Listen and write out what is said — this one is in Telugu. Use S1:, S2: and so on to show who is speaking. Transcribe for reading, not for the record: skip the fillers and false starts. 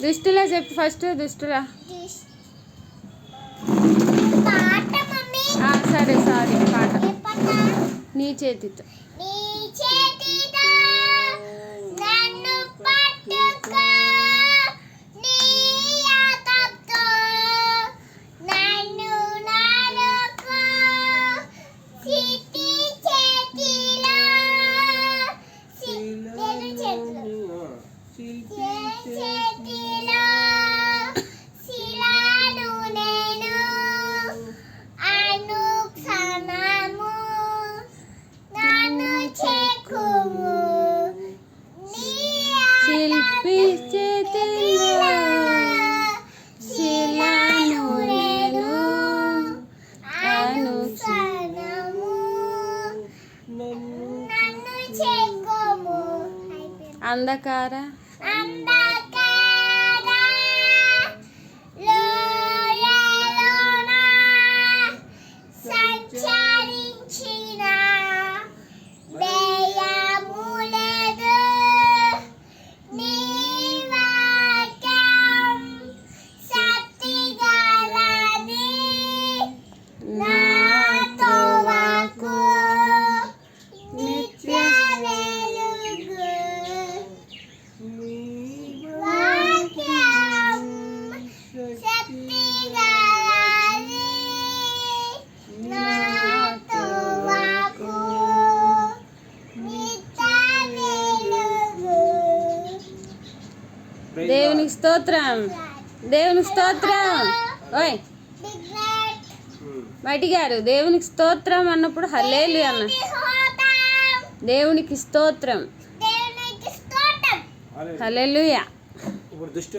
S1: దుష్టులా చెప్పు ఫస్ట్. దుష్టులా సరే సారీ పాట. నీ చేతితో శిల్పి చేతిలో శిలను నేను అనుక్షణము అంధకార దేవునికి స్తోత్రం. దేవునికి స్తోత్రం. ఓయ్ బయటి గారు దేవునికి స్తోత్రం అన్నప్పుడు హల్లెలూయా అన్న. దేవునికి స్తోత్రం. హల్లెలూయా.